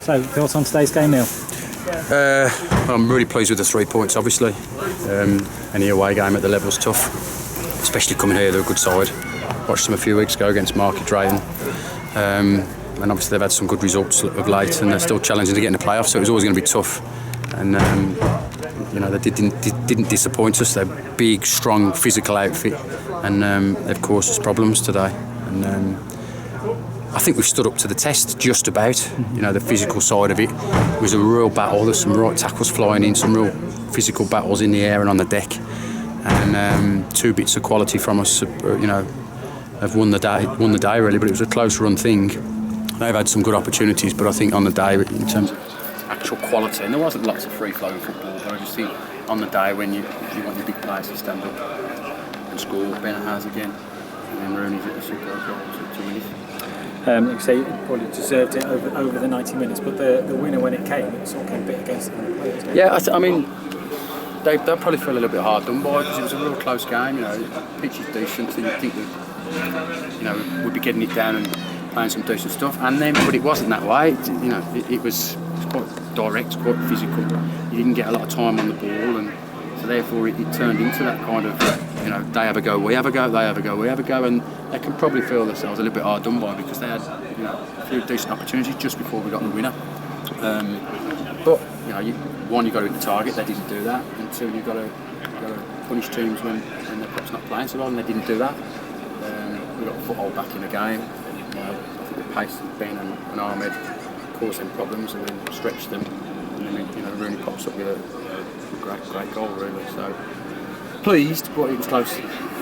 So, thoughts on today's game, Neil? I'm really pleased with the 3 points, obviously. Any away game at the level's tough, especially coming here. They're a good side. Watched them a few weeks ago against Market Drayton. And obviously they've had some good results of late, and they're still challenging to get in the playoffs, so it was always going to be tough. And they didn't disappoint us. They're a big, strong, physical outfit, and they've caused us problems today. And I think we've stood up to the test just about. The physical side of it was a real battle. There's some right tackles flying in, some real physical battles in the air and on the deck, and 2 bits of quality from us. Have won the day really, but it was a close run thing. They've had some good opportunities, but I think on the day, in terms of actual quality, and there wasn't lots of free-flowing football, but I just think on the day when you want your big players to stand up and score, Bennett has again, and then Rooney's at the super goal to win it. Like you say, probably deserved it over the 90 minutes, but the winner, when it came, it sort of came a bit against them. Yeah, I mean, they probably feel a little bit hard done by, because it was a real close game. The pitch is decent, so you'd think that we'd be getting it down and playing some decent stuff, but it wasn't that way. It was quite direct, quite physical. You didn't get a lot of time on the ball, and so therefore it turned into that kind of they have a go, we have a go, they have a go, we have a go, and they can probably feel themselves a little bit hard done by, because they had a few decent opportunities just before we got the winner. But you got to hit the target. They didn't do that, and 2, you got to punish teams when they're perhaps not playing so well, and they didn't do that. We got a foothold back in the game. I think the pace of Ben and Ahmed caused them problems and then stretched them, and then Rooney pops up with a great goal really. So pleased, but it was close.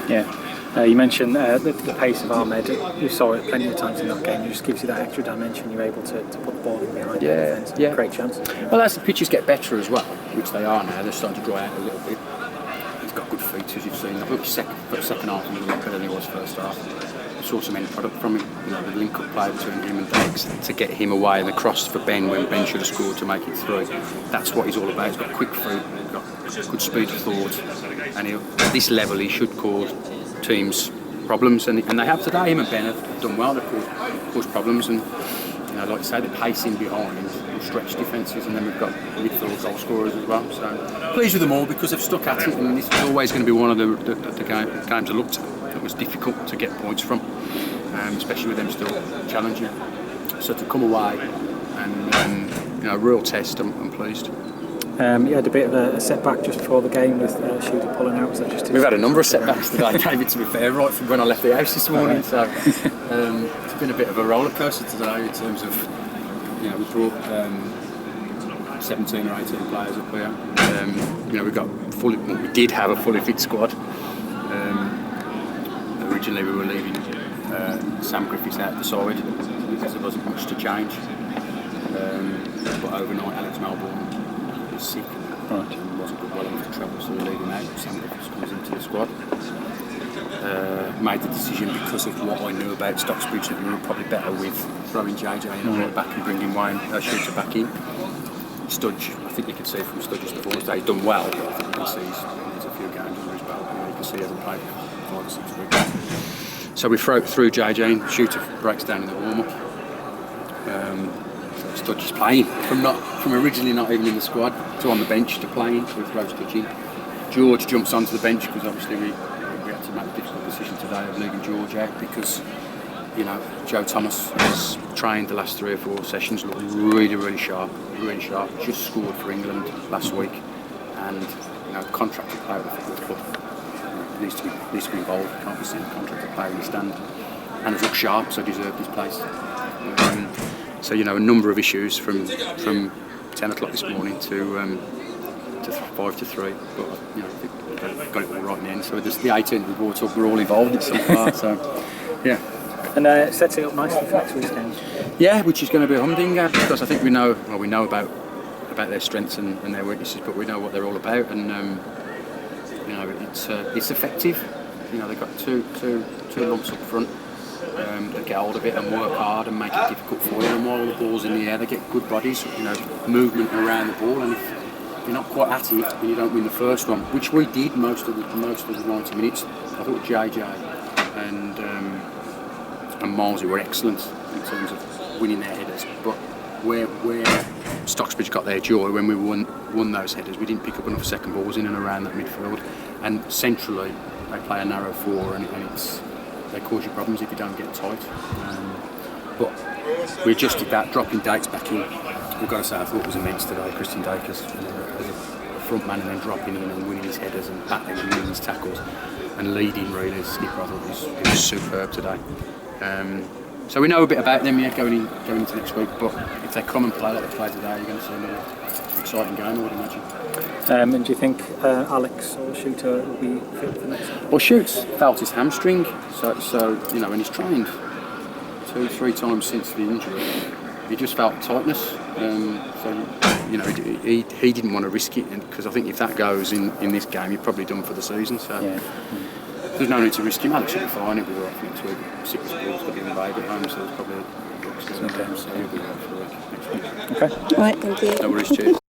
Yeah, you mentioned the pace of Ahmed. You saw it plenty of times in that game. It just gives you that extra dimension. You're able to put the ball in behind the defence. Great chance. Well, as the pitches get better as well, which they are now, they're starting to dry out a little bit. He's got good feet, as you've seen. I think the second half was a lot better than it was first half. Saw some end product from him, the link-up play between him and Diggs to get him away, and the cross for Ben when Ben should have scored to make it through. That's what he's all about. He's got quick feet, he's got good speed of thought, and at this level he should cause teams problems, and they have today. Him and Ben have done well. They've caused problems, and like you say, the pacing behind will stretch defences, and then we've got midfield goal scorers as well. So pleased with them all, because they've stuck at it, and this is always going to be one of the games I looked at. It was difficult to get points from, especially with them still challenging. So to come away and a real test, I'm pleased. You had a bit of a setback just before the game with Shooter pulling out. Was that just We've had a number of setbacks today, David, to be fair, right from when I left the house this morning. So it's been a bit of a roller coaster today in terms of, we brought 17 or 18 players up here. We did have a fully fit squad. Originally we were leaving Sam Griffiths out the side because there wasn't much to change. But overnight Alex Melbourne was sick and wasn't well enough to travel, so we leave him out. Sam Griffiths comes into the squad. Made the decision, because of what I knew about Stocksbridge, that we were probably better with throwing JJ in right back and bringing Shooter back in. Studge, I think you can see from Studge's performance that he's done well, but I think you can see he's a few games under his belt. You can see he hasn't played 5 or 6 weeks. So we throw through JJ in. Shooter breaks down in the warm-up. So Studge is playing from originally not even in the squad to on the bench to playing. So we throw Studge in. George jumps onto the bench, because obviously we had to make the difficult decision today of leaving George out, because Joe Thomas has trained the last 3 or 4 sessions, looked really sharp. Just scored for England last week, and contracted player with the club. Needs to be involved. Can't be seen a contracted player in the stand, and has looked sharp, so deserved his place. So a number of issues from 10 o'clock this morning to 5 to 3, but I think we got it all right in the end. So the 18 we brought up, we're all involved in some part. So yeah. And sets it up nicely for next week's game. Yeah, which is going to be a humdinger, because I think we know about their strengths and their weaknesses, but we know what they're all about, and it's effective. They've got two lumps up front. They get hold of it and work hard and make it difficult for you. And while the ball's in the air, they get good bodies, movement around the ball. And if you're not quite at it, and you don't win the first one, which we did most of the 90 minutes. I thought JJ and Miles were excellent in terms of winning their headers, but where Stocksbridge got their joy when we won those headers. We didn't pick up enough second balls in and around that midfield, and centrally they play a narrow four, and they cause you problems if you don't get tight. But we adjusted that, dropping Dates back in. We've got to say, I thought it was immense today. Christian Dakers, as a front man, and then dropping in and winning his headers and battling and winning his tackles and leading really as skipper. I thought it was superb today. So we know a bit about them yet going into next week, but if they come and play like they play today, you're going to see another exciting game, I would imagine. And do you think Alex or Shooter will be fit for next week? Well, Shoots felt his hamstring, so you know, and he's trained 2-3 times since the injury. He just felt tightness, so you know he didn't want to risk it, because I think if that goes in this game, you're probably done for the season. So. Yeah. There's no need to risk him. Alex will be fine. He'll be off next week. 6 schools got him away at home, so there's probably a game, so he'll be off for the week next week. Okay. All right, thank you. No worries, cheers.